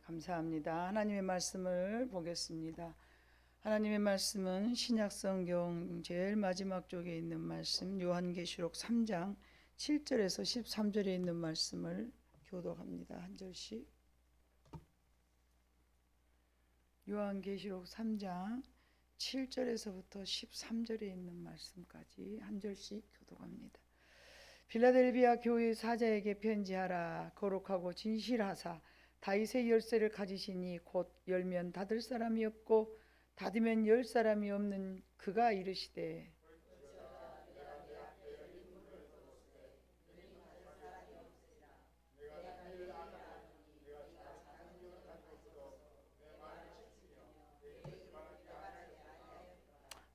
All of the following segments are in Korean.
감사합니다. 하나님의 말씀을 보겠습니다. 하나님의 말씀은 신약성경 제일 마지막 쪽에 있는 말씀 요한계시록 3장 7절에서 13절에 있는 말씀을 교독합니다. 한 절씩. 요한계시록 3장 7절에서부터 13절에 있는 말씀까지 한 절씩 교독합니다. 빌라델비아 교회 사자에게 편지하라. 거룩하고 진실하사 다윗의 열쇠를 가지시니 곧 열면 닫을 사람이 없고 닫으면 열 사람이 없는 그가 이르시되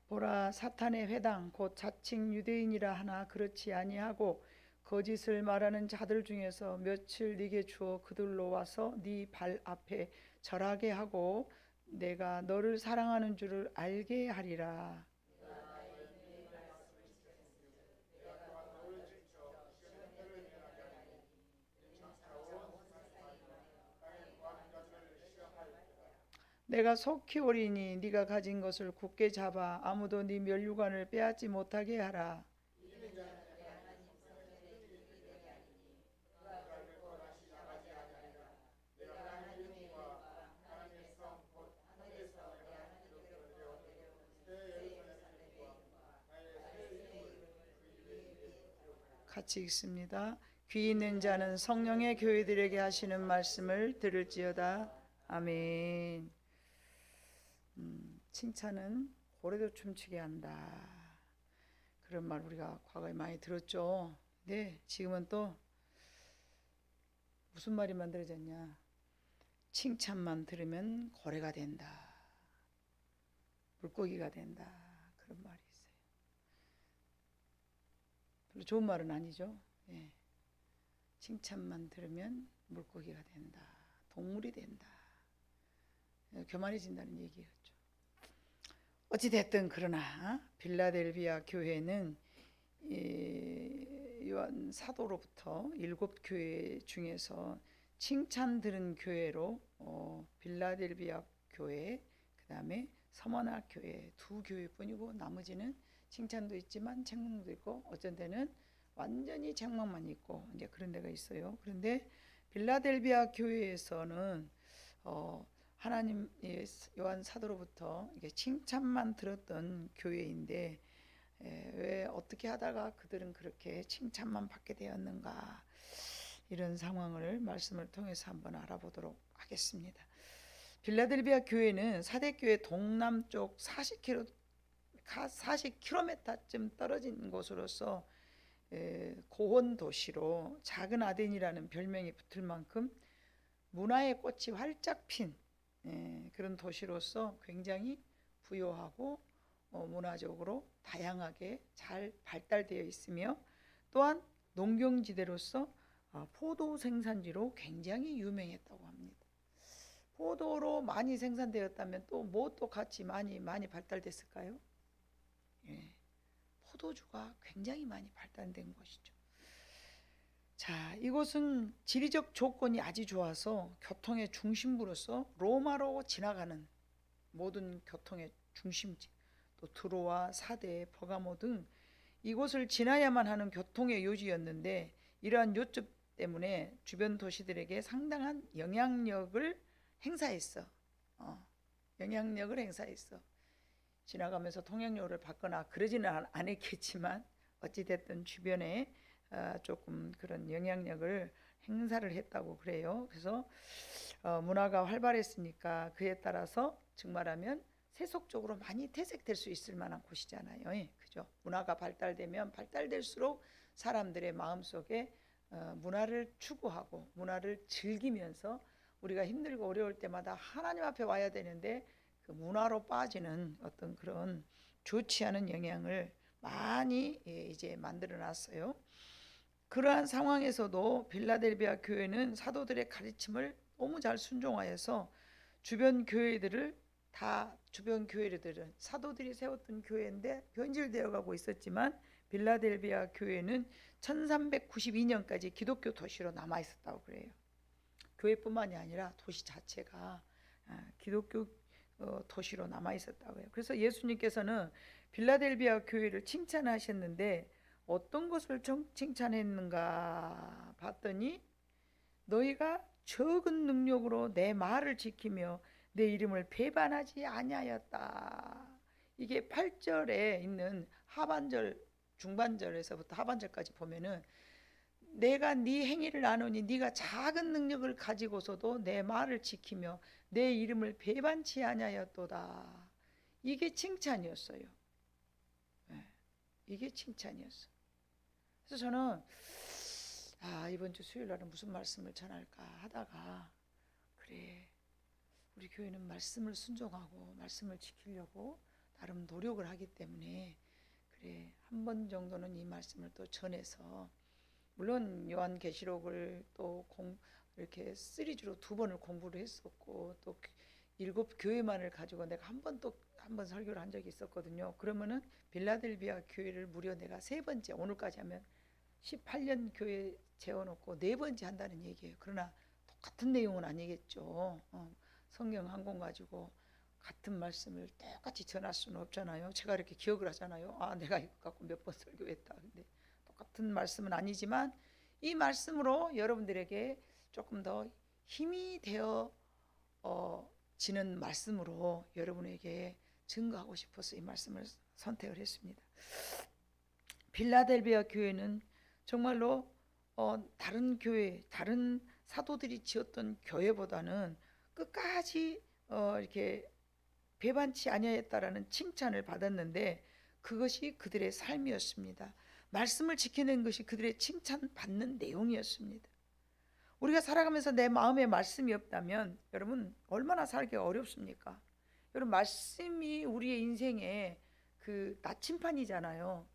보라, 사탄의 회당 곧 자칭 유대인이라 하나 그렇지 아니하고 거짓을 말하는 자들 중에서 며칠 네게 주어 그들로 와서 네 발 앞에 절하게 하고 내가 너를 사랑하는 줄을 알게 하리라. 내가 속히 오리니 네가 가진 것을 굳게 잡아 아무도 네 면류관을 빼앗지 못하게 하라. 같이 읽습니다. 귀 있는 자는 성령의 교회들에게 하시는 말씀을 들을지어다. 아멘. 칭찬은 고래도 춤추게 한다. 그런 말 우리가 과거에 많이 들었죠. 네, 지금은 또 무슨 말이 만들어졌냐? 칭찬만 들으면 고래가 된다. 물고기가 된다. 그런 말이 있어요. 별로 좋은 말은 아니죠. 네. 칭찬만 들으면 물고기가 된다. 동물이 된다. 교만해진다는 얘기였죠. 어찌됐든 그러나 빌라델비아 교회는 요한 사도로부터 7교회 중에서 칭찬 들은 교회로 빌라델비아 교회, 그 다음에 서머나 교회 두 교회뿐이고 나머지는 칭찬도 있지만 책망도 있고 어쩐 때는 완전히 책망만 있고 이제 그런 데가 있어요. 그런데 빌라델비아 교회에서는 하나님 요한 사도로부터 이게 칭찬만 들었던 교회인데 왜 어떻게 하다가 그들은 그렇게 칭찬만 받게 되었는가, 이런 상황을 말씀을 통해서 한번 알아보도록 하겠습니다. 빌라델비아 교회는 사대교회 동남쪽 40km쯤 떨어진 곳으로서 고원 도시로 작은 아덴이라는 별명이 붙을 만큼 문화의 꽃이 활짝 핀 그런 도시로서 굉장히 부유하고 문화적으로 다양하게 잘 발달되어 있으며 또한 농경지대로서 포도 생산지로 굉장히 유명했다고 합니다. 포도로 많이 생산되었다면 또 뭐 또 같이 많이 발달됐을까요? 포도주가 굉장히 많이 발달된 곳이죠. 자, 이곳은 지리적 조건이 아주 좋아서 교통의 중심부로서 로마로 지나가는 모든 교통의 중심지, 또 트로아, 사대, 버가모 등 이곳을 지나야만 하는 교통의 요지였는데 이러한 요점 때문에 주변 도시들에게 상당한 영향력을 행사했어. 지나가면서 통행료를 받거나 그러지는 않았겠지만 어찌됐든 주변에 조금 그런 영향력을 행사를 했다고 그래요. 그래서 문화가 활발했으니까 그에 따라서 정말하면 세속적으로 많이 퇴색될 수 있을 만한 곳이잖아요. 그죠? 문화가 발달되면 발달될수록 사람들의 마음속에 문화를 추구하고 문화를 즐기면서 우리가 힘들고 어려울 때마다 하나님 앞에 와야 되는데 그 문화로 빠지는 어떤 그런 좋지 않은 영향을 많이 이제 만들어 놨어요. 그러한 상황에서도 빌라델비아 교회는 사도들의 가르침을 너무 잘 순종하여서 주변 교회들은 사도들이 세웠던 교회인데 변질되어 가고 있었지만 빌라델비아 교회는 1392년까지 기독교 도시로 남아 있었다고 그래요. 교회뿐만이 아니라 도시 자체가 기독교 도시로 남아 있었다고 해요. 그래서 예수님께서는 빌라델비아 교회를 칭찬하셨는데 어떤 것을 칭찬했는가 봤더니 너희가 적은 능력으로 내 말을 지키며 내 이름을 배반하지 아니하였다. 이게 8절에 있는 하반절 중반절에서부터 하반절까지 보면은 내가 네 행위를 아노니 네가 작은 능력을 가지고서도 내 말을 지키며 내 이름을 배반치 아니하였도다. 이게 칭찬이었어요. 네, 이게 칭찬이었어. 그래서 저는 이번 주 수요일 날은 무슨 말씀을 전할까 하다가 그래, 우리 교회는 말씀을 순종하고 말씀을 지키려고 나름 노력을 하기 때문에 그래, 한 번 정도는 이 말씀을 또 전해서, 물론 요한계시록을 또 이렇게 시리즈로 2번을 공부를 했었고 또 7교회만을 가지고 내가 한 번 설교를 한 적이 있었거든요. 그러면은 빌라델비아 교회를 무려 내가 3번째, 오늘까지 하면 18년 교회 재워놓고 4번째 한다는 얘기예요. 그러나 똑같은 내용은 아니겠죠. 성경 한 권 가지고 같은 말씀을 똑같이 전할 수는 없잖아요. 제가 이렇게 기억을 하잖아요. 내가 이거 갖고 몇 번 설교했다. 근데 똑같은 말씀은 아니지만 이 말씀으로 여러분들에게 조금 더 힘이 되어 지는 말씀으로 여러분에게 증거하고 싶어서 이 말씀을 선택을 했습니다. 빌라델비아 교회는 정말로 다른 교회, 다른 사도들이 지었던 교회보다는 끝까지 이렇게 배반치 아니하였다라는 칭찬을 받았는데 그것이 그들의 삶이었습니다. 말씀을 지켜낸 것이 그들의 칭찬받는 내용이었습니다. 우리가 살아가면서 내 마음에 말씀이 없다면 여러분 얼마나 살기가 어렵습니까? 여러분, 말씀이 우리의 인생의 그 나침판이잖아요.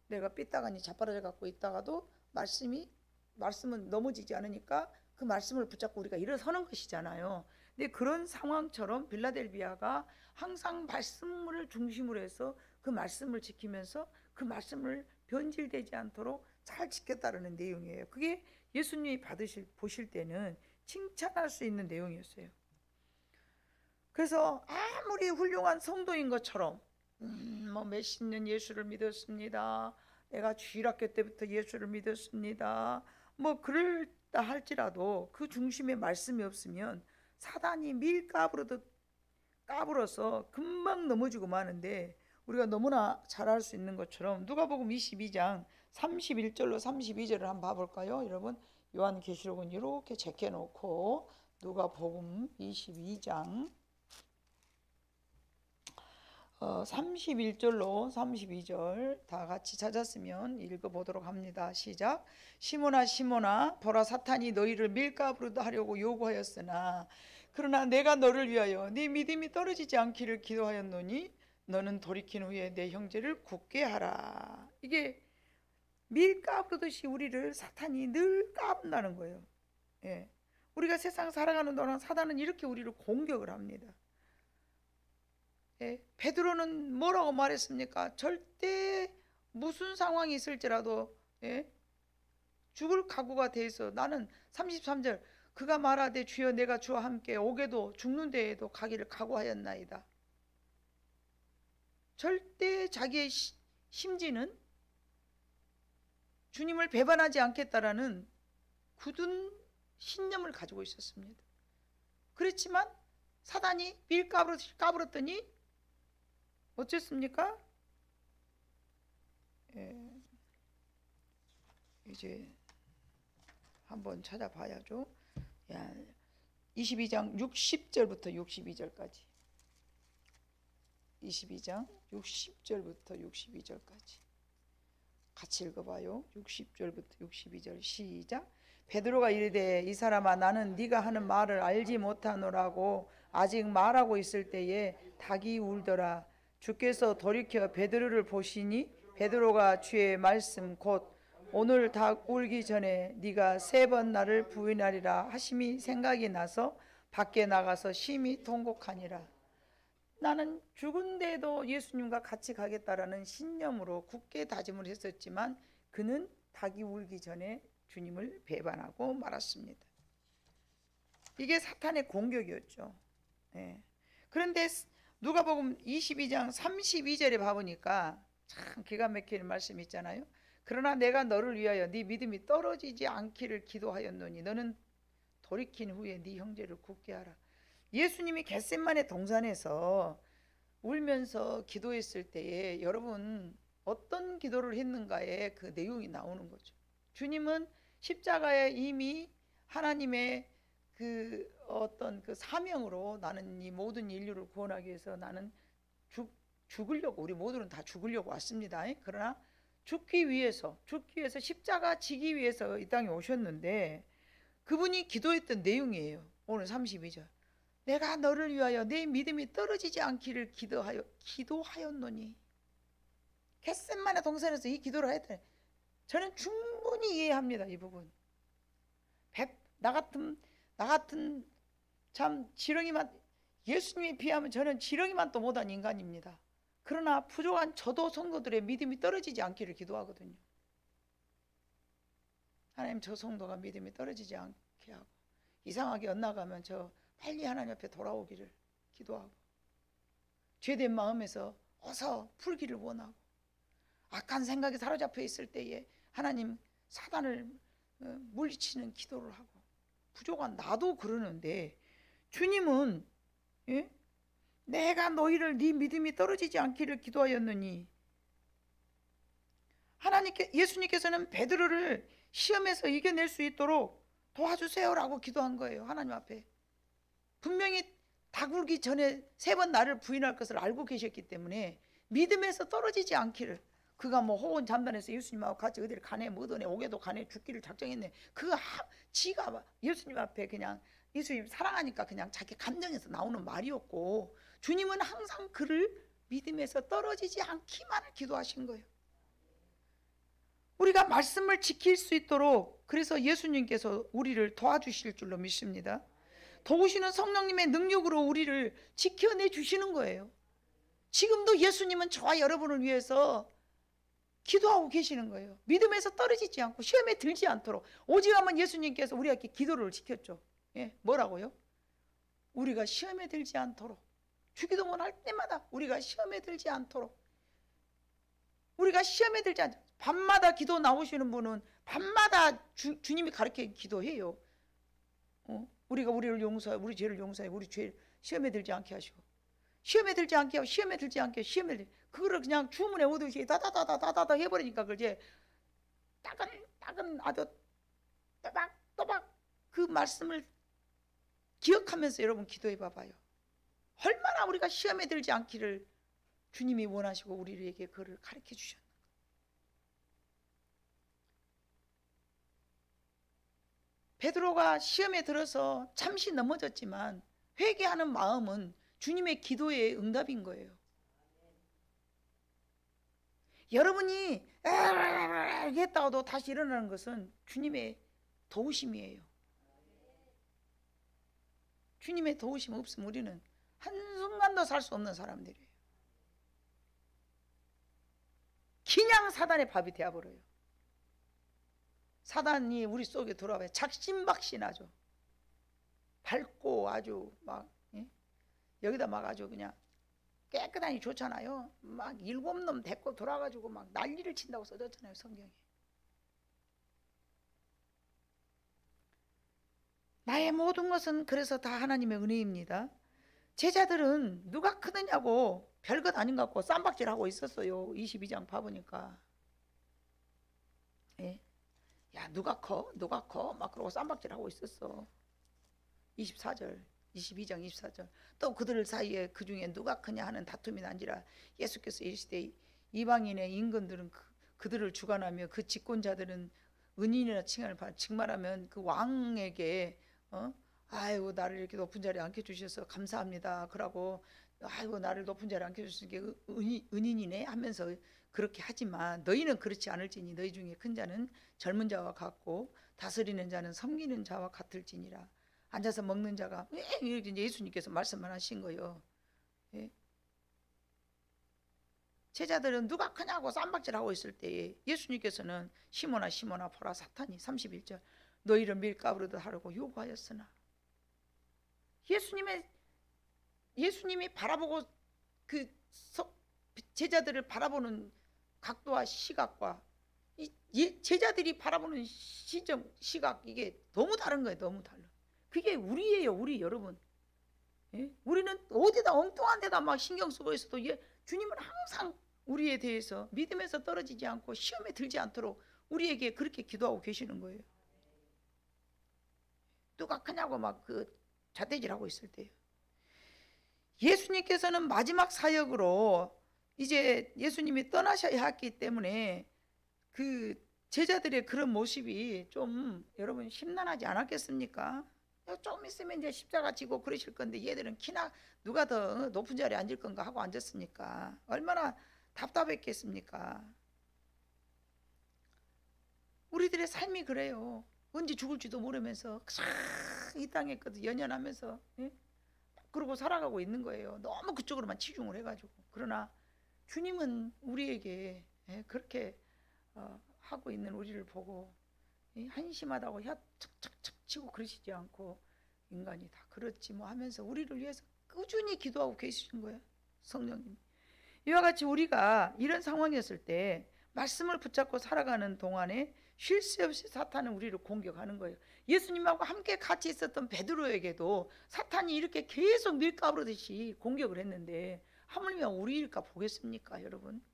내가 삐딱하니 자빠져 갖고 있다가도 말씀은 넘어지지 않으니까 그 말씀을 붙잡고 우리가 일어서는 것이잖아요. 근데 그런 상황처럼 빌라델비아가 항상 말씀을 중심으로 해서 그 말씀을 지키면서 그 말씀을 변질되지 않도록 잘 지켰다라는 내용이에요. 그게 예수님이 보실 때는 칭찬할 수 있는 내용이었어요. 그래서 아무리 훌륭한 성도인 것처럼 뭐 몇십 년 예수를 믿었습니다, 내가 주일학교 때부터 예수를 믿었습니다, 뭐 그럴다 할지라도 그 중심에 말씀이 없으면 사단이 까불어서 금방 넘어지고 마는데, 우리가 너무나 잘 알 수 있는 것처럼 누가복음 22장 31절로 32절을 한번 봐볼까요? 여러분, 요한계시록은 이렇게 제껴놓고 누가복음 22장 31절로 32절 다 같이 찾았으면 읽어보도록 합니다. 시작. 시몬아 시몬아, 보라, 사탄이 너희를 밀가부르다 하려고 요구하였으나 그러나 내가 너를 위하여 네 믿음이 떨어지지 않기를 기도하였노니 너는 돌이킨 후에 내 형제를 굳게 하라. 이게 밀가부르듯이 우리를 사탄이 늘 까분다는 거예요. 예. 우리가 세상 살아가는 동안 사단은 이렇게 우리를 공격을 합니다. 예, 베드로는 뭐라고 말했습니까? 절대 무슨 상황이 있을지라도 죽을 각오가 돼 있어. 나는 33절, 그가 말하되 주여 내가 주와 함께 오게도 죽는 데에도 가기를 각오하였나이다. 절대 자기의 심지는 주님을 배반하지 않겠다라는 굳은 신념을 가지고 있었습니다. 그렇지만 사단이 까불었더니 어쨌습니까? 이제 한번 찾아봐야죠. 22장 60절부터 62절까지. 22장 60절부터 62절까지 같이 읽어봐요. 60절부터 62절 시작. 베드로가 이르되 이 사람아, 나는 네가 하는 말을 알지 못하노라고 아직 말하고 있을 때에 닭이 울더라. 주께서 돌이켜 베드로를 보시니 베드로가 주의 말씀 곧 오늘 닭 울기 전에 네가 3번 나를 부인하리라 하심이 생각이 나서 밖에 나가서 심히 통곡하니라. 나는 죽은 데도 예수님과 같이 가겠다라는 신념으로 굳게 다짐을 했었지만 그는 닭이 울기 전에 주님을 배반하고 말았습니다. 이게 사탄의 공격이었죠. 예. 그런데 누가복음 22장 32절에 봐보니까 참 기가 막히는 말씀이 있잖아요. 그러나 내가 너를 위하여 네 믿음이 떨어지지 않기를 기도하였노니 너는 돌이킨 후에 네 형제를 굳게 하라. 예수님이 겟세마네 동산에서 울면서 기도했을 때에 여러분 어떤 기도를 했는가에 그 내용이 나오는 거죠. 주님은 십자가에 이미 하나님의 그 어떤 그 사명으로 나는 이 모든 인류를 구원하기 위해서 나는 죽으려고, 우리 모두는 다 죽으려고 왔습니다. 그러나 죽기 위해서 십자가 지기 위해서 이 땅에 오셨는데 그분이 기도했던 내용이에요. 오늘 32절. 내가 너를 위하여 내 믿음이 떨어지지 않기를 기도하였노니. 겟세마네 동산에서 이 기도를 했더니 저는 충분히 이해합니다. 이 부분. 나 같은 참 지렁이만, 예수님에 비하면 저는 지렁이만 또 못한 인간입니다. 그러나 부족한 저도 성도들의 믿음이 떨어지지 않기를 기도하거든요. 하나님, 저 성도가 믿음이 떨어지지 않게 하고 이상하게 엇나가면 저 빨리 하나님 앞에 돌아오기를 기도하고 죄된 마음에서 어서 풀기를 원하고 악한 생각에 사로잡혀 있을 때에 하나님 사단을 물리치는 기도를 하고 부족한 나도 그러는데 주님은 내가 너희를 네 믿음이 떨어지지 않기를 기도하였느니 예수님께서는 베드로를 시험에서 이겨낼 수 있도록 도와주세요라고 기도한 거예요. 하나님 앞에 분명히 다굴기 전에 3번 나를 부인할 것을 알고 계셨기 때문에 믿음에서 떨어지지 않기를, 그가 뭐 호원 잠단에서 예수님하고 같이 어디를 가네 못 오네 오게도 가네 죽기를 작정했네, 지가 예수님 앞에 그냥 예수님 사랑하니까 그냥 자기 감정에서 나오는 말이었고 주님은 항상 그를 믿음에서 떨어지지 않기만을 기도하신 거예요. 우리가 말씀을 지킬 수 있도록 그래서 예수님께서 우리를 도와주실 줄로 믿습니다. 도우시는 성령님의 능력으로 우리를 지켜내 주시는 거예요. 지금도 예수님은 저와 여러분을 위해서 기도하고 계시는 거예요. 믿음에서 떨어지지 않고 시험에 들지 않도록. 오직하면 예수님께서 우리에게 기도를 지켰죠. 뭐라고요? 우리가 시험에 들지 않도록. 주기도문 할 때마다 우리가 시험에 들지 않도록. 우리가 시험에 들지 않도록. 밤마다 기도 나오시는 분은 밤마다 주님이 가르쳐 기도해요. 우리가 우리를 용서해, 우리 죄를 용서해, 우리 죄 시험에 들지 않게 하시고, 시험에 들지 않게 하고, 시험에 들지 않게 하고, 시험에 들지, 그거를 그냥 주문에 오듯이 다다다다다다 해버리니까 그제 따근 아주 또박 그 말씀을 기억하면서 여러분 기도해 봐봐요. 얼마나 우리가 시험에 들지 않기를 주님이 원하시고 우리에게 그걸 가르쳐 주셨나. 베드로가 시험에 들어서 잠시 넘어졌지만 회개하는 마음은 주님의 기도의 응답인 거예요. 여러분이 했다가도 다시 일어나는 것은 주님의 도우심이에요. 주님의 도우심 없으면 우리는 한순간도 살 수 없는 사람들이에요. 그냥 사단의 밥이 되어버려요. 사단이 우리 속에 들어와요. 작심박신하죠. 밝고 아주 막 여기다 막 아주 그냥 깨끗하니 좋잖아요. 막 7놈 데리고 돌아가지고 막 난리를 친다고 써졌잖아요, 성경에. 나의 모든 것은 그래서 다 하나님의 은혜입니다. 제자들은 누가 크느냐고 별것 아닌 것 같고 쌈박질하고 있었어요. 22장 봐보니까. 야, 누가 커 막 그러고 쌈박질하고 있었어. 22장 24절. 또 그들 사이에 그 중에 누가 크냐 하는 다툼이 난지라 예수께서 이르시되 이방인의 임금들은 그들을 주관하며 그 집권자들은 은인이라 칭을 받. 즉 말하면 그 왕에게 아이고 나를 이렇게 높은 자리에 앉혀주셔서 감사합니다. 그러고 아이고 나를 높은 자리에 앉혀주시는 게 은인이네 하면서 그렇게 하지만 너희는 그렇지 않을지니 너희 중에 큰 자는 젊은 자와 같고 다스리는 자는 섬기는 자와 같을지니라. 앉아서 먹는 자가 이렇게 예수님께서 말씀을 하신 거예요. 제자들은 누가 크냐고 쌈박질하고 있을 때에 예수님께서는 시몬아 시몬아 보라 사탄이 31절 너희를 밀가루로 하려고 요구하였으나 예수님이 바라보고 그 제자들을 바라보는 각도와 시각과 제자들이 바라보는 시각, 이게 너무 다른 거예요. 너무 달라. 그게 우리예요. 우리 여러분. 예? 우리는 어디다 엉뚱한 데다 막 신경 쓰고 있어도 주님은 항상 우리에 대해서 믿음에서 떨어지지 않고 시험에 들지 않도록 우리에게 그렇게 기도하고 계시는 거예요. 누가 크냐고 막 잣대질하고 있을 때요. 예수님께서는 마지막 사역으로 이제 예수님이 떠나셔야 했기 때문에 그 제자들의 그런 모습이 좀 여러분 심란하지 않았겠습니까? 좀 있으면 이제 십자가 지고 그러실 건데 얘들은 키나 누가 더 높은 자리에 앉을 건가 하고 앉았으니까 얼마나 답답했겠습니까? 우리들의 삶이 그래요. 언제 죽을지도 모르면서 이 땅에 연연하면서 그러고 살아가고 있는 거예요. 너무 그쪽으로만 치중을 해가지고. 그러나 주님은 우리에게 그렇게 하고 있는 우리를 보고 한심하다고 혀 척척척 치고 그러시지 않고 인간이 다 그렇지 뭐 하면서 우리를 위해서 꾸준히 기도하고 계시는 거예요. 성령님. 이와 같이 우리가 이런 상황이었을 때 말씀을 붙잡고 살아가는 동안에 쉴 새 없이 사탄은 우리를 공격하는 거예요. 예수님하고 함께 같이 있었던 베드로에게도 사탄이 이렇게 계속 밀가부르듯이 공격을 했는데 하물며 우리일까 보겠습니까, 여러분?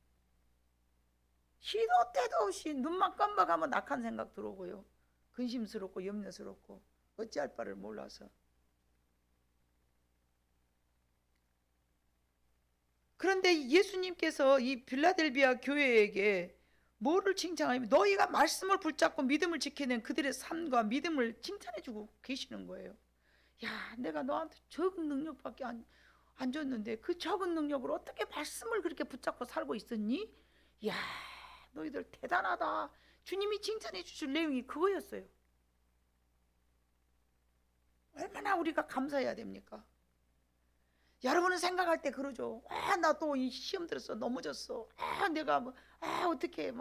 시도 때도 없이 눈만 깜박하면 악한 생각 들어오고요. 근심스럽고 염려스럽고 어찌할 바를 몰라서. 그런데 예수님께서 이 빌라델비아 교회에게 뭐를 칭찬하냐면 너희가 말씀을 붙잡고 믿음을 지켜낸 그들의 삶과 믿음을 칭찬해주고 계시는 거예요. 야, 내가 너한테 적은 능력밖에 안 줬는데 그 적은 능력으로 어떻게 말씀을 그렇게 붙잡고 살고 있었니? 야, 너희들 대단하다. 주님이 칭찬해 주실 내용이 그거였어요. 얼마나 우리가 감사해야 됩니까? 여러분은 생각할 때 그러죠. 나 또 이 시험 들었어. 넘어졌어. 내가 어떻게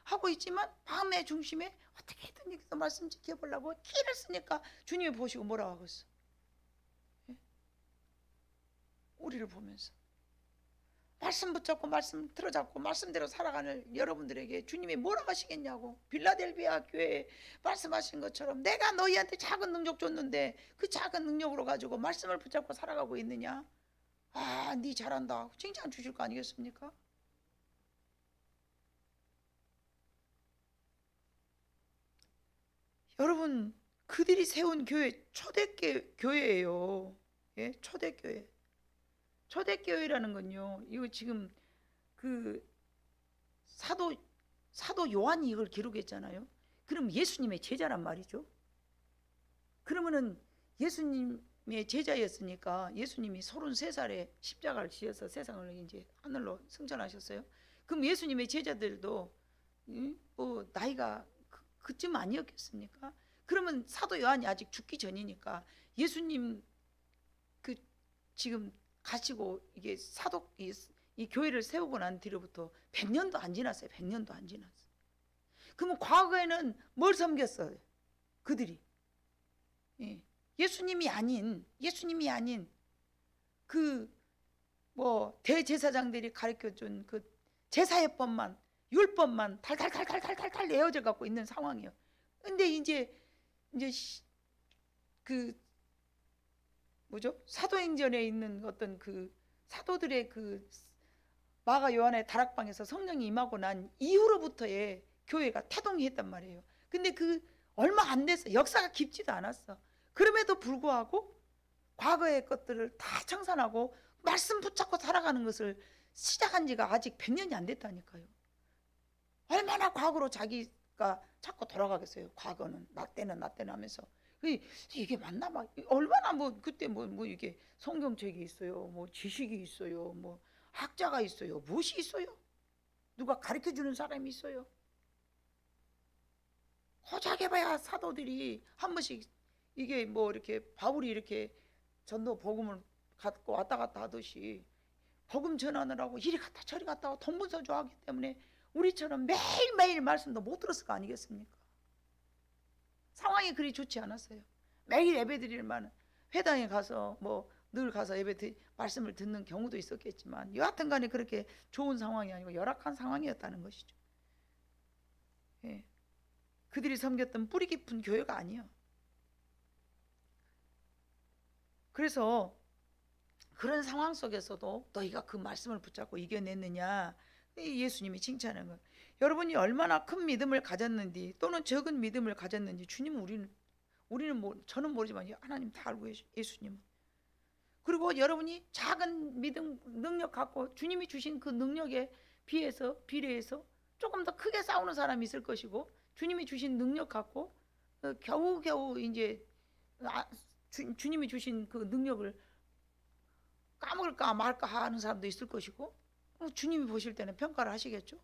하고 있지만 마음의 중심에 어떻게든 여기서 말씀 지켜보려고 키를 쓰니까 주님이 보시고 뭐라고 하겠어? 우리를 보면서 말씀 붙잡고 말씀 틀어잡고 말씀대로 살아가는 여러분들에게 주님이 뭐라고 하시겠냐고. 빌라델비아 교회에 말씀하신 것처럼 내가 너희한테 작은 능력 줬는데 그 작은 능력으로 가지고 말씀을 붙잡고 살아가고 있느냐. 네 잘한다 칭찬 주실 거 아니겠습니까? 여러분, 그들이 세운 교회 초대교회예요. 예? 초대교회. 초대교회라는 건요, 이거 지금 그 사도 요한이 이걸 기록했잖아요. 그럼 예수님의 제자란 말이죠. 그러면은 예수님의 제자였으니까 예수님이 33살에 십자가를 지어서 세상을 이제 하늘로 승천하셨어요. 그럼 예수님의 제자들도 뭐 나이가 그쯤 아니었겠습니까? 그러면 사도 요한이 아직 죽기 전이니까 예수님 그 지금 가시고 이게 이 교회를 세우고 난 뒤로부터 100년도 안 지났어요. 100년도 안 지났어요. 그러면 과거에는 뭘 섬겼어요? 그들이 예수님이 아닌 그 뭐 대제사장들이 가르쳐준 그 제사예법만 율법만 달달달달달달 내어져 갖고 있는 상황이에요. 근데 이제 그 뭐죠? 사도행전에 있는 어떤 그 사도들의 그 마가 요한의 다락방에서 성령이 임하고 난 이후로부터의 교회가 태동이 했단 말이에요. 근데 그 얼마 안 됐어. 역사가 깊지도 않았어. 그럼에도 불구하고 과거의 것들을 다 청산하고 말씀 붙잡고 살아가는 것을 시작한 지가 아직 100년이 안 됐다니까요. 얼마나 과거로 자기가 자꾸 돌아가겠어요. 과거는 나 때는 하면서 이게 맞나 막 얼마나 뭐 그때 뭐 이게 성경책이 있어요. 뭐 지식이 있어요. 뭐 학자가 있어요. 무엇이 있어요? 누가 가르쳐 주는 사람이 있어요? 고작 해봐야 사도들이 한 번씩 이게 뭐 이렇게 바울이 이렇게 전도 복음을 갖고 왔다 갔다 하듯이 복음 전하느라고 이리 갔다 저리 갔다 하고 동분서주하기 때문에 우리처럼 매일매일 말씀도 못 들었을 거 아니겠습니까? 상황이 그리 좋지 않았어요. 매일 예배드릴 만은 회당에 가서 뭐 늘 가서 말씀을 듣는 경우도 있었겠지만 여하튼 간에 그렇게 좋은 상황이 아니고 열악한 상황이었다는 것이죠. 예. 그들이 섬겼던 뿌리 깊은 교회가 아니에요. 그래서 그런 상황 속에서도 너희가 그 말씀을 붙잡고 이겨냈느냐, 예수님이 칭찬하는 거예요. 여러분이 얼마나 큰 믿음을 가졌는지 또는 적은 믿음을 가졌는지 주님은 저는 모르지만 하나님 다 알고 계셔. 예수님은. 그리고 여러분이 작은 믿음 능력 갖고 주님이 주신 그 능력에 비례해서 조금 더 크게 싸우는 사람이 있을 것이고, 주님이 주신 능력 갖고 겨우겨우 이제 주님이 주신 그 능력을 까먹을까 말까 하는 사람도 있을 것이고, 주님이 보실 때는 평가를 하시겠죠.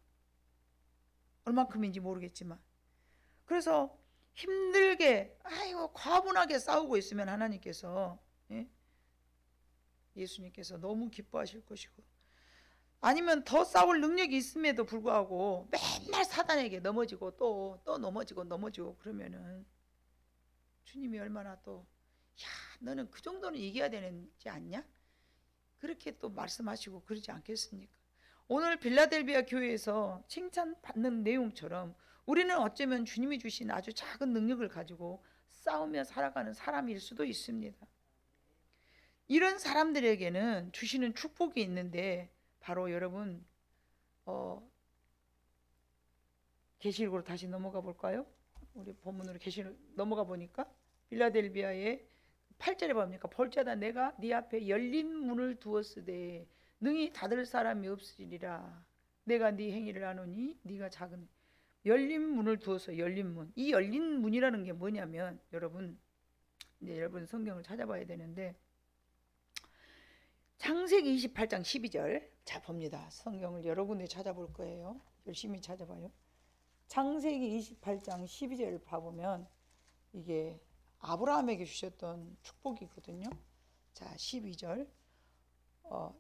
얼만큼인지 모르겠지만. 그래서 힘들게 과분하게 싸우고 있으면 하나님께서, 예수님께서 너무 기뻐하실 것이고, 아니면 더 싸울 능력이 있음에도 불구하고 맨날 사단에게 넘어지고 또 넘어지고 그러면은 주님이 얼마나 또 너는 그 정도는 이겨야 되지 않냐? 그렇게 또 말씀하시고 그러지 않겠습니까? 오늘 빌라델비아 교회에서 칭찬받는 내용처럼 우리는 어쩌면 주님이 주신 아주 작은 능력을 가지고 싸우며 살아가는 사람일 수도 있습니다. 이런 사람들에게는 주시는 축복이 있는데, 바로 여러분 계시록으로 다시 넘어가 볼까요? 우리 본문으로 계시록 넘어가 보니까 빌라델비아의 8절에 봅니까? 볼자다 내가 네 앞에 열린 문을 두었으되 능히 닫을 사람이 없으리라. 내가 네 행위를 아노니 네가 작은. 열린 문을 두어서 열린 문. 이 열린 문이라는 게 뭐냐면, 여러분 성경을 찾아봐야 되는데, 창세기 28장 12절 자 봅니다. 성경을 여러 군데 찾아볼 거예요. 열심히 찾아봐요. 창세기 28장 12절을 봐보면 이게 아브라함에게 주셨던 축복이거든요. 자 12절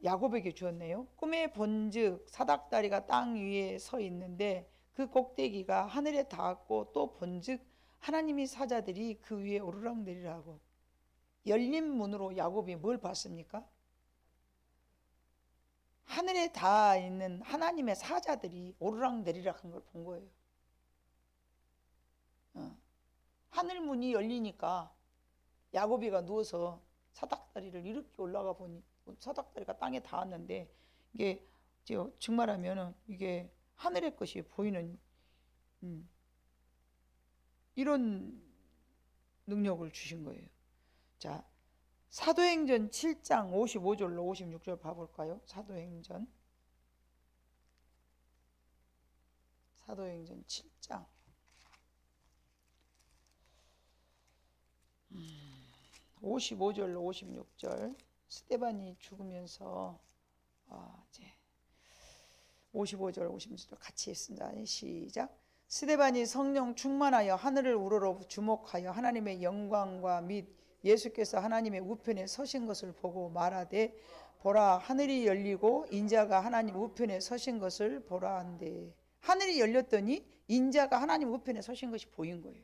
야곱에게 주었네요. 꿈에 본즉 사닥다리가 땅 위에 서 있는데 그 꼭대기가 하늘에 닿았고, 또 본즉 하나님의 사자들이 그 위에 오르락내리라 하고. 열린 문으로 야곱이 뭘 봤습니까? 하늘에 닿아 있는 하나님의 사자들이 오르락내리락 한 걸 본 거예요. 하늘 문이 열리니까 야곱이가 누워서 사닥다리를 이렇게 올라가 보니 사닥다리가 땅에 닿았는데, 이게 정말하면 이게 하늘의 것이 보이는 이런 능력을 주신 거예요. 자, 사도행전 7장 55절로 56절 봐볼까요? 사도행전 7장 55절로 56절. 스데반이 죽으면서 이제 55절 56절 같이 했습니다. 시작. 스데반이 성령 충만하여 하늘을 우러러 주목하여 하나님의 영광과 및 예수께서 하나님의 우편에 서신 것을 보고 말하되, 보라 하늘이 열리고 인자가 하나님 우편에 서신 것을 보라 한대. 하늘이 열렸더니 인자가 하나님 우편에 서신 것이 보인 거예요.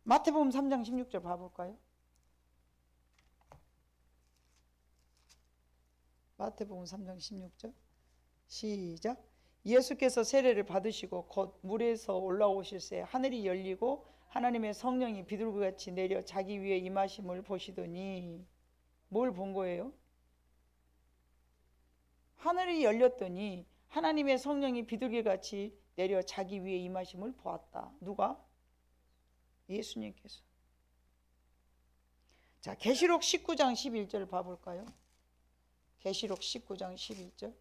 마태복음 3장 16절 봐볼까요? 마태복음 3장 16절 시작. 예수께서 세례를 받으시고 곧 물에서 올라오실새 하늘이 열리고 하나님의 성령이 비둘기같이 내려 자기 위에 임하심을 보시더니, 뭘 본 거예요? 하늘이 열렸더니 하나님의 성령이 비둘기같이 내려 자기 위에 임하심을 보았다. 누가? 예수님께서. 자, 계시록 19장 11절 봐볼까요? 계시록 19장 11절.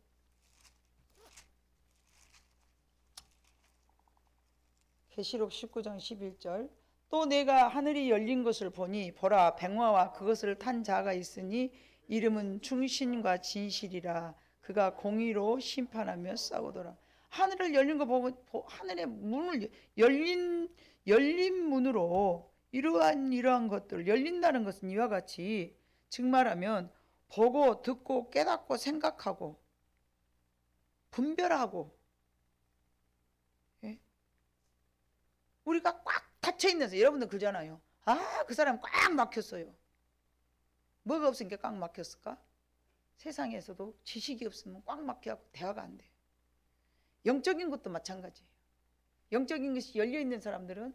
계시록 19장 11절. 또 내가 하늘이 열린 것을 보니 보라 백마와 그것을 탄 자가 있으니 이름은 충신과 진실이라. 그가 공의로 심판하며 싸우더라. 하늘을 열린 거 보고 하늘의 문을 열린 문으로 이러한 것들 열린다는 것은 이와 같이 증말하면 보고 듣고 깨닫고 생각하고 분별하고, 우리가 꽉 닫혀 있는 사 여러분들 그러잖아요. 아, 그 사람 꽉 막혔어요. 뭐가 없으니까 꽉 막혔을까? 세상에서도 지식이 없으면 꽉 막혀갖고 대화가 안 돼요. 영적인 것도 마찬가지예요. 영적인 것이 열려있는 사람들은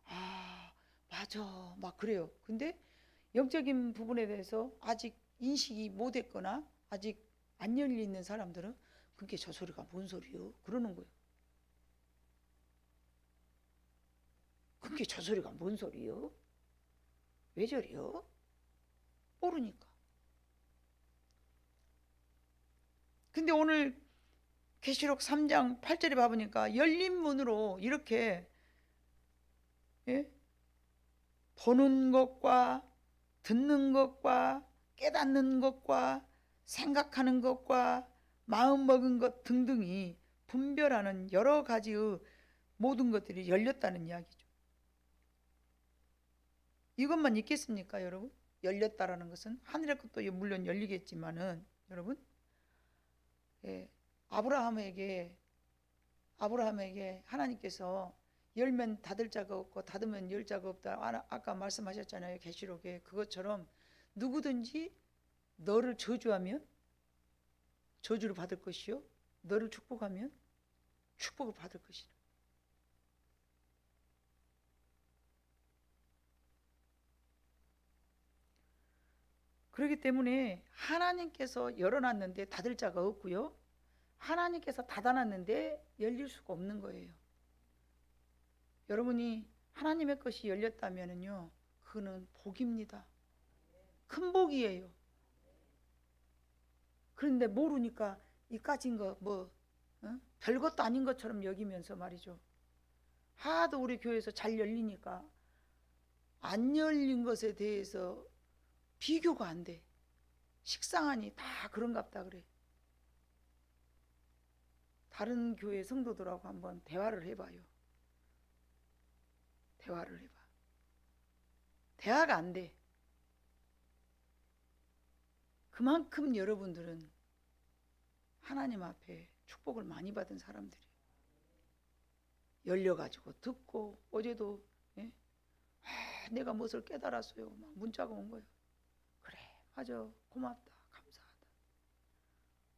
아, 맞아, 막 그래요. 근데 영적인 부분에 대해서 아직 인식이 못했거나 아직 안 열려있는 사람들은 그게 저 소리가 뭔 소리요? 그러는 거예요. 그게 저 소리가 뭔 소리요? 왜 저리요? 모르니까. 근데 오늘 계시록 3장 8절에 봐보니까 열린 문으로 이렇게 보는 것과 듣는 것과 깨닫는 것과 생각하는 것과 마음 먹은 것 등등이 분별하는 여러 가지의 모든 것들이 열렸다는 이야기죠. 이것만 있겠습니까, 여러분? 열렸다라는 것은 하늘의 것도 물론 열리겠지만은 여러분, 아브라함에게 하나님께서 열면 닫을 자가 없고 닫으면 열 자가 없다. 아까 말씀하셨잖아요, 계시록에. 그것처럼 누구든지 너를 저주하면 저주를 받을 것이요, 너를 축복하면 축복을 받을 것이라. 그렇기 때문에 하나님께서 열어놨는데 닫을 자가 없고요, 하나님께서 닫아놨는데 열릴 수가 없는 거예요. 여러분이 하나님의 것이 열렸다면요, 그거는 복입니다. 큰 복이에요. 그런데 모르니까 이 까진 거 별것도 아닌 것처럼 여기면서 말이죠. 하도 우리 교회에서 잘 열리니까 안 열린 것에 대해서 비교가 안 돼. 식상하니 다 그런갑다 그래. 다른 교회 성도들하고 한번 대화를 해봐요. 대화를 해봐. 대화가 안 돼. 그만큼 여러분들은 하나님 앞에 축복을 많이 받은 사람들이에요. 열려가지고 듣고, 어제도 내가 무엇을 깨달았어요. 막 문자가 온 거예요. 그래, 맞아, 고맙다, 감사하다.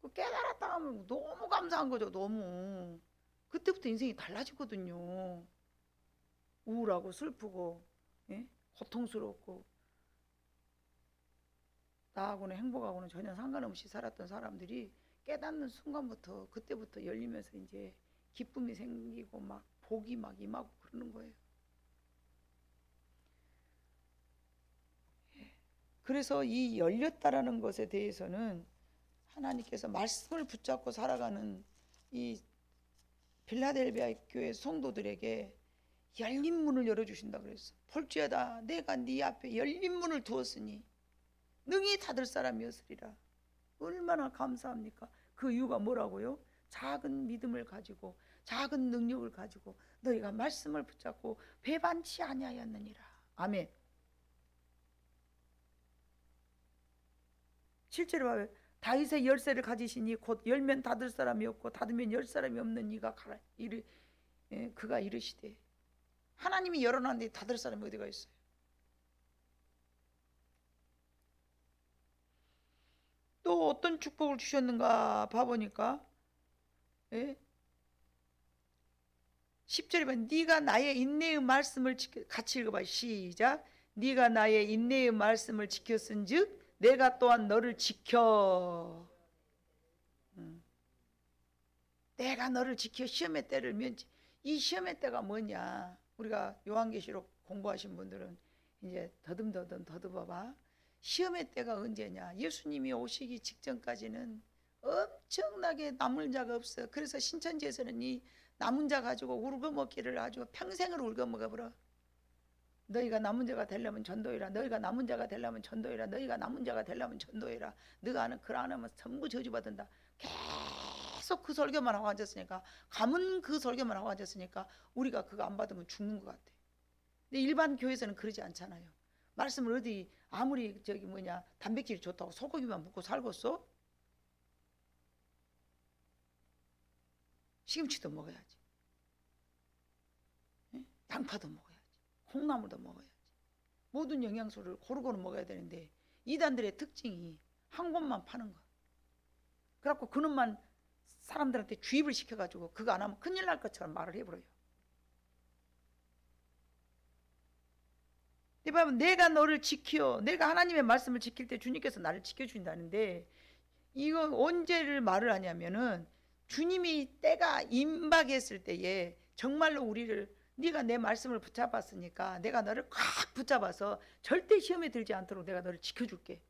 그 깨달았다 하면 너무 감사한 거죠. 너무. 그때부터 인생이 달라지거든요. 우울하고 슬프고 고통스럽고 나하고는 행복하고는 전혀 상관없이 살았던 사람들이 깨닫는 순간부터, 그때부터 열리면서 이제 기쁨이 생기고 막 복이 막 임하고 그러는 거예요. 그래서 이 열렸다라는 것에 대해서는 하나님께서 말씀을 붙잡고 살아가는 이 빌라델비아 교회 성도들에게 열린 문을 열어주신다 그랬어. 볼지어다 내가 네 앞에 열린 문을 두었으니 능히 닫을 사람이었으리라. 얼마나 감사합니까? 그 이유가 뭐라고요? 작은 믿음을 가지고 작은 능력을 가지고 너희가 말씀을 붙잡고 배반치 아니하였느니라. 아멘. 7절에 봐요. 다윗의 열쇠를 가지시니 곧 열면 닫을 사람이 없고 닫으면 열 사람이 없는 이가 가라. 그가 이르시되, 하나님이 열어놨는데 닫을 사람이 어디가 있어요? 또 어떤 축복을 주셨는가 봐보니까 10절에 보면 네가 나의 인내의 말씀을 같이 읽어봐. 시작. 네가 나의 인내의 말씀을 지켰은즉 내가 또한 너를 지켜. 내가 너를 지켜 시험의 때를 면치. 이 시험의 때가 뭐냐? 우리가 요한계시록 공부하신 분들은 이제 더듬어봐. 시험의 때가 언제냐? 예수님이 오시기 직전까지는 엄청나게 남은 자가 없어. 그래서 신천지에서는 이 남은 자 가지고 울거먹기를 아주 평생을 울거먹어버려. 너희가 남은 자가 되려면 전도해라. 너희가 남은 자가 되려면 전도해라. 너희가 남은 자가 되려면 전도해라. 너가 아는 글 안 하면 전부 저주받는다. 계속 그 설교만 하고 앉았으니까, 가문 그 설교만 하고 앉았으니까 우리가 그거 안 받으면 죽는 것 같아. 근데 일반 교회에서는 그러지 않잖아요. 말씀을 어디 아무리 단백질이 좋다고 소고기만 먹고 살겠어? 시금치도 먹어야지. 양파도 먹어야지. 콩나물도 먹어야지. 모든 영양소를 고루고루 먹어야 되는데 이단들의 특징이 한 곳만 파는 거. 그래갖고 그놈만 사람들한테 주입을 시켜가지고 그거 안 하면 큰일 날 것처럼 말을 해버려요. 내가 너를 지켜, 내가 하나님의 말씀을 지킬 때 주님께서 나를 지켜준다는데 이거 언제를 말을 하냐면은 주님이 때가 임박했을 때에 정말로 우리를 네가 내 말씀을 붙잡았으니까 내가 너를 꽉 붙잡아서 절대 시험에 들지 않도록 내가 너를 지켜줄게.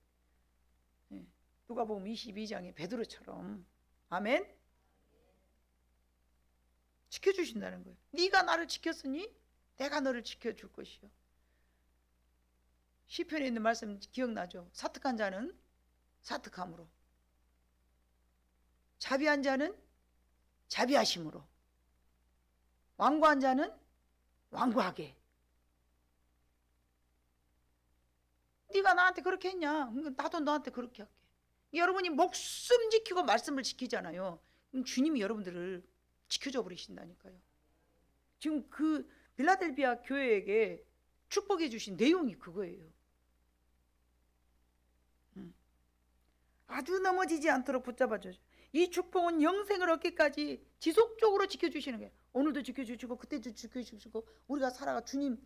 누가복음 22장의 베드로처럼. 아멘. 지켜주신다는 거예요. 네가 나를 지켰으니 내가 너를 지켜줄 것이요. 시편에 있는 말씀 기억나죠? 사특한 자는 사특함으로, 자비한 자는 자비하심으로, 완고한 자는 완고하게. 네가 나한테 그렇게 했냐? 나도 너한테 그렇게 할게. 여러분이 목숨 지키고 말씀을 지키잖아요. 그럼 주님이 여러분들을 지켜줘 버리신다니까요. 지금 그 빌라델비아 교회에게 축복해 주신 내용이 그거예요. 아주 넘어지지 않도록 붙잡아줘요. 이 축복은 영생을 얻기까지 지속적으로 지켜주시는 거예요. 오늘도 지켜주시고 그때도 지켜주시고 우리가 살아가 주님,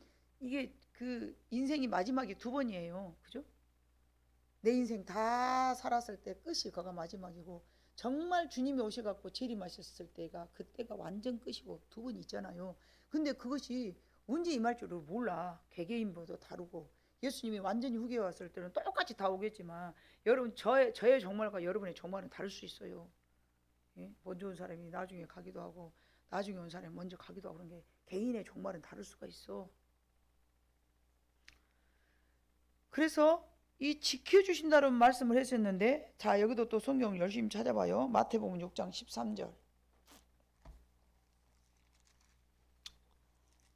이게 그 인생이 마지막이 두 번이에요. 그죠? 내 인생 다 살았을 때 끝이 그가 마지막이고 정말 주님이 오셔갖고 재림하셨을 때가 그때가 완전 끝이고 두 번 있잖아요. 근데 그것이 언제 임할 줄을 몰라. 개개인마다 다르고 예수님이 완전히 후계에 왔을 때는 똑같이 다 오겠지만 여러분 저의 종말과 여러분의 종말은 다를 수 있어요. 예? 먼저 온 사람이 나중에 가기도 하고 나중에 온 사람이 먼저 가기도 하고 그런 게 개인의 종말은 다를 수가 있어. 그래서 이 지켜주신다는 말씀을 했었는데 자 여기도 또 성경 열심히 찾아봐요. 마태복음 6장 13절.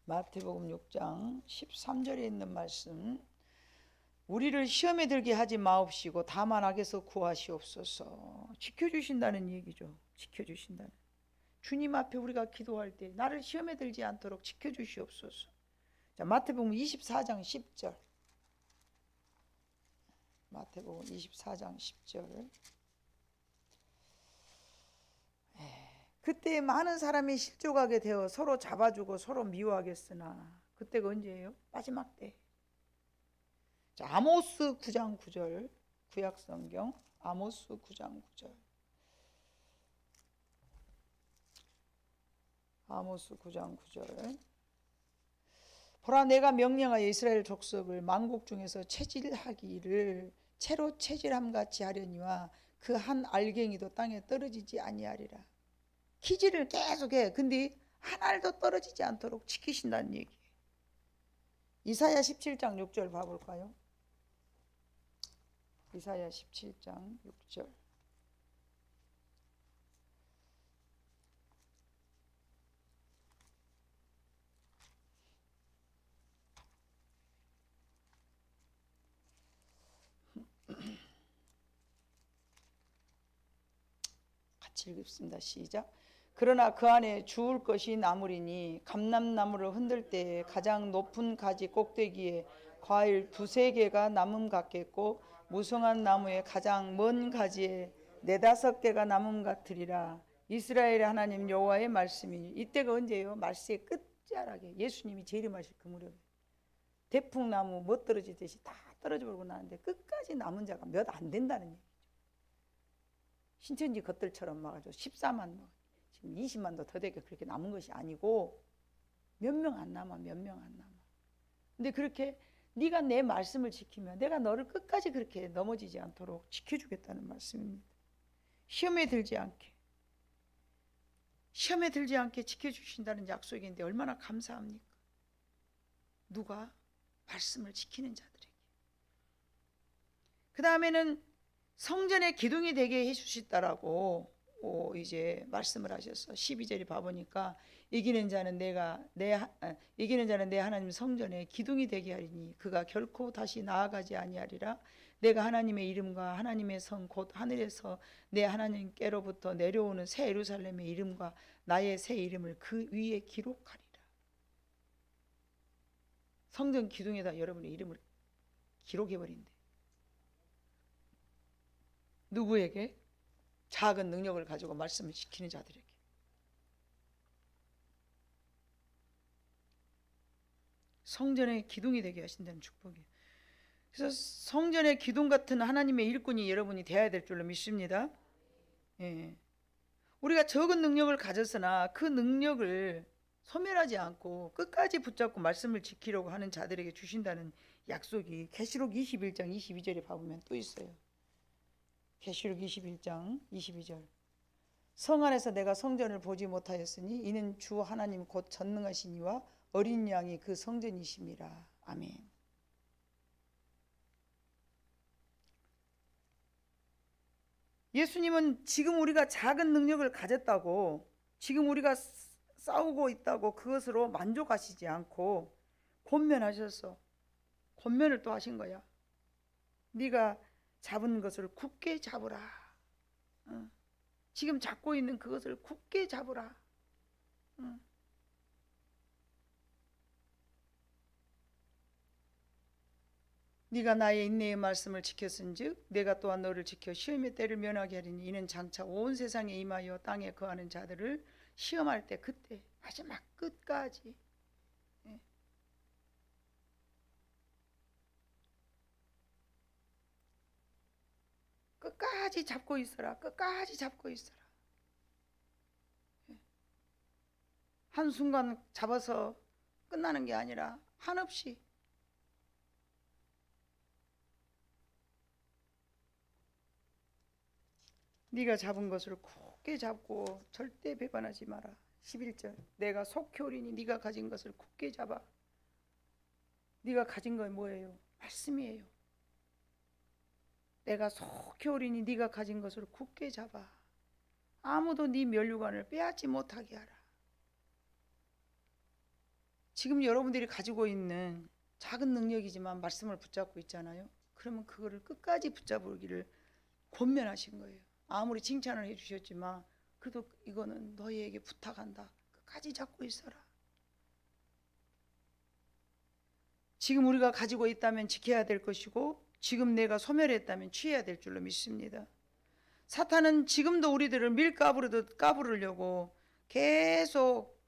마태복음 6장 13절에 있는 말씀. 우리를 시험에 들게 하지 마옵시고 다만 악에서 구하시옵소서. 지켜주신다는 얘기죠. 지켜주신다는. 주님 앞에 우리가 기도할 때 나를 시험에 들지 않도록 지켜주시옵소서. 자, 마태복음 24장 10절. 마태복음 24장 10절. 그때 많은 사람이 실족하게 되어 서로 잡아주고 서로 미워하겠으나 그때가 언제예요? 마지막 때. 자, 아모스 9장 9절. 구약성경 아모스 9장 9절. 아모스 9장 9절. 보라 내가 명령하여 이스라엘 족속을 만국 중에서 체질하기를 채로 체질함같이 하려니와 그 한 알갱이도 땅에 떨어지지 아니하리라. 기지를 계속해. 근데 한 알도 떨어지지 않도록 지키신다는 얘기예요. 이사야 17장 6절 봐볼까요? 이사야 17장 6절. 같이 읽습니다. 시작. 그러나 그 안에 주울 것이 나무리니 감람나무를 흔들 때에 가장 높은 가지 꼭대기에 과일 두세 개가 남음 같겠고 무성한 나무의 가장 먼 가지에 네다섯 개가 남음 같으리라. 이스라엘의 하나님 여호와의 말씀이니. 이때가 언제예요? 말세의 끝자락에 예수님이 재림하실 그 무렵에 대풍나무 못 떨어지듯이 다 떨어져 버리고 나는데 끝까지 남은 자가 몇 안 된다는 얘기죠. 신천지 것들처럼 막 14만 지금 20만도 더 되게 그렇게 남은 것이 아니고 몇 명 안 남아. 몇 명 안 남아. 근데 그렇게 네가 내 말씀을 지키면 내가 너를 끝까지 그렇게 넘어지지 않도록 지켜주겠다는 말씀입니다. 시험에 들지 않게 지켜주신다는 약속인데 얼마나 감사합니까? 누가? 말씀을 지키는 자들에게. 그 다음에는 성전의 기둥이 되게 해주셨다라고 이제 말씀을 하셨어. 12절이 봐보니까 이기는 자는 내 하나님 성전의 기둥이 되게 하리니 그가 결코 다시 나아가지 아니하리라. 내가 하나님의 이름과 하나님의 성 곧 하늘에서 내 하나님께로부터 내려오는 새 예루살렘의 이름과 나의 새 이름을 그 위에 기록하리라. 성전 기둥에다 여러분의 이름을 기록해버린대. 누구에게? 작은 능력을 가지고 말씀을 시키는 자들에게. 성전의 기둥이 되게 하신다는 축복이에요. 그래서 성전의 기둥 같은 하나님의 일꾼이 여러분이 되어야 될 줄로 믿습니다. 예. 우리가 적은 능력을 가졌으나 그 능력을 소멸하지 않고 끝까지 붙잡고 말씀을 지키려고 하는 자들에게 주신다는 약속이 계시록 21장 22절에 봐보면 또 있어요. 계시록 21장 22절. 성 안에서 내가 성전을 보지 못하였으니 이는 주 하나님 곧 전능하신 이와 어린 양이 그 성전이심이라. 아멘. 예수님은 지금 우리가 작은 능력을 가졌다고, 지금 우리가 싸우고 있다고 그것으로 만족하시지 않고 권면하셨어. 권면을 또 하신 거야. 네가 잡은 것을 굳게 잡으라. 지금 잡고 있는 그것을 굳게 잡으라. 네가 나의 인내의 말씀을 지켰은즉 내가 또한 너를 지켜 시험의 때를 면하게 하리니 이는 장차 온 세상에 임하여 땅에 거하는 자들을 시험할 때 그때 마지막 끝까지. 끝까지 잡고 있어라. 끝까지 잡고 있어라. 한순간 잡아서 끝나는 게 아니라 한없이 네가 잡은 것을 굳게 잡고 절대 배반하지 마라. 11절. 내가 속히 오리니 네가 가진 것을 굳게 잡아. 네가 가진 건 뭐예요? 말씀이에요. 내가 속히 오리니 네가 가진 것을 굳게 잡아. 아무도 네 면류관을 빼앗지 못하게 하라. 지금 여러분들이 가지고 있는 작은 능력이지만 말씀을 붙잡고 있잖아요. 그러면 그거를 끝까지 붙잡기를 권면하신 거예요. 아무리 칭찬을 해주셨지만 그래도 이거는 너희에게 부탁한다. 끝까지 잡고 있어라. 지금 우리가 가지고 있다면 지켜야 될 것이고 지금 내가 소멸했다면 취해야 될 줄로 믿습니다. 사탄은 지금도 우리들을 밀가부르듯 까부르려고 계속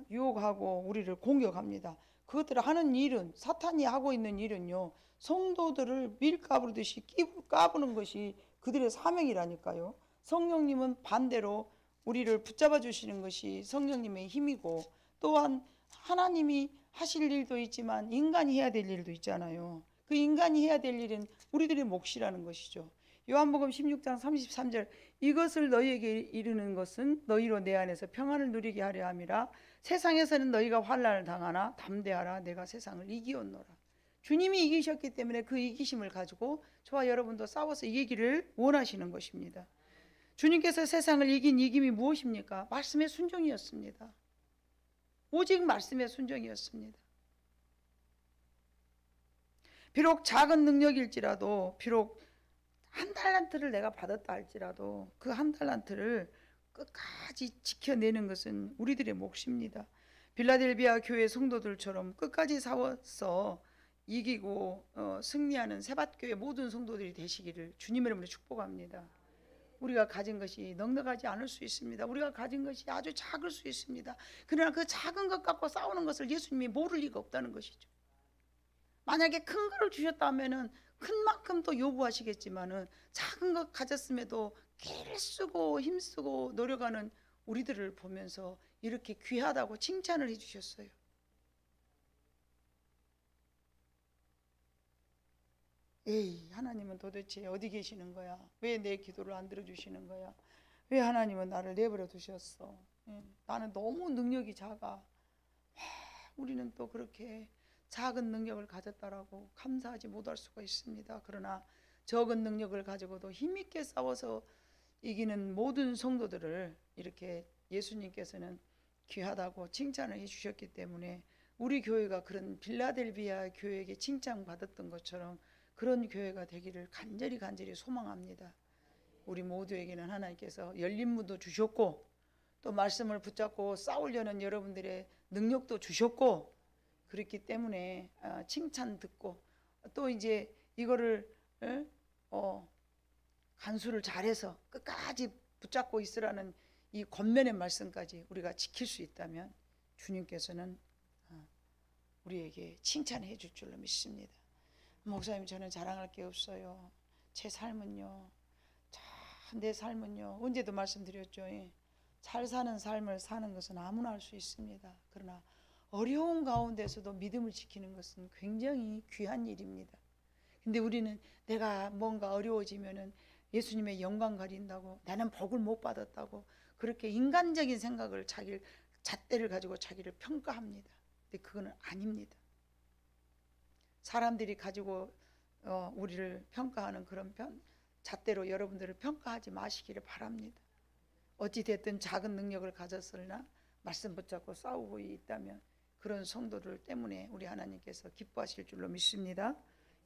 유혹하고 우리를 공격합니다. 그것들을 하는 일은, 사탄이 하고 있는 일은요, 성도들을 밀가부르듯이 까부는 것이 그들의 사명이라니까요. 성령님은 반대로 우리를 붙잡아 주시는 것이 성령님의 힘이고, 또한 하나님이 하실 일도 있지만 인간이 해야 될 일도 있잖아요. 그 인간이 해야 될 일은 우리들의 몫이라는 것이죠. 요한복음 16장 33절. 이것을 너희에게 이르는 것은 너희로 내 안에서 평안을 누리게 하려 함이라. 세상에서는 너희가 환난을 당하나 담대하라. 내가 세상을 이기었노라. 주님이 이기셨기 때문에 그 이기심을 가지고 저와 여러분도 싸워서 이기기를 원하시는 것입니다. 주님께서 세상을 이긴 이김이 무엇입니까? 말씀의 순종이었습니다. 오직 말씀의 순종이었습니다. 비록 작은 능력일지라도, 비록 한 달란트를 내가 받았다 할지라도 그 한 달란트를 끝까지 지켜내는 것은 우리들의 몫입니다. 빌라델비아 교회 성도들처럼 끝까지 싸워서 이기고 승리하는 세밭교회 모든 성도들이 되시기를 주님의 이름으로 축복합니다. 우리가 가진 것이 넉넉하지 않을 수 있습니다. 우리가 가진 것이 아주 작을 수 있습니다. 그러나 그 작은 것 갖고 싸우는 것을 예수님이 모를 리가 없다는 것이죠. 만약에 큰 거를 주셨다면은 큰 만큼 또 요구하시겠지만은 작은 것 가졌음에도 기를 쓰고 힘쓰고 노력하는 우리들을 보면서 이렇게 귀하다고 칭찬을 해주셨어요. 에이, 하나님은 도대체 어디 계시는 거야? 왜 내 기도를 안 들어주시는 거야? 왜 하나님은 나를 내버려 두셨어? 나는 너무 능력이 작아. 우리는 또 그렇게 작은 능력을 가졌다라고 감사하지 못할 수가 있습니다. 그러나 적은 능력을 가지고도 힘있게 싸워서 이기는 모든 성도들을 이렇게 예수님께서는 귀하다고 칭찬을 해주셨기 때문에 우리 교회가 그런 빌라델비아 교회에게 칭찬받았던 것처럼 그런 교회가 되기를 간절히 소망합니다. 우리 모두에게는 하나님께서 열린 문도 주셨고 또 말씀을 붙잡고 싸우려는 여러분들의 능력도 주셨고, 그렇기 때문에 칭찬 듣고 또 이제 이거를 간수를 잘해서 끝까지 붙잡고 있으라는 이 권면의 말씀까지 우리가 지킬 수 있다면 주님께서는 우리에게 칭찬해 줄 줄로 믿습니다. 목사님, 저는 자랑할 게 없어요. 제 삶은요, 내 삶은요, 언제도 말씀드렸죠. 잘 사는 삶을 사는 것은 아무나 할 수 있습니다. 그러나 어려운 가운데서도 믿음을 지키는 것은 굉장히 귀한 일입니다. 근데 우리는 내가 뭔가 어려워지면은 예수님의 영광 가린다고, 나는 복을 못 받았다고, 그렇게 인간적인 생각을 잣대를 가지고 자기를 평가합니다. 근데 그거는 아닙니다. 사람들이 가지고 우리를 평가하는 그런 잣대로 여러분들을 평가하지 마시기를 바랍니다. 어찌됐든 작은 능력을 가졌으나 말씀 붙잡고 싸우고 있다면 그런 성도들 때문에 우리 하나님께서 기뻐하실 줄로 믿습니다.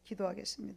기도하겠습니다.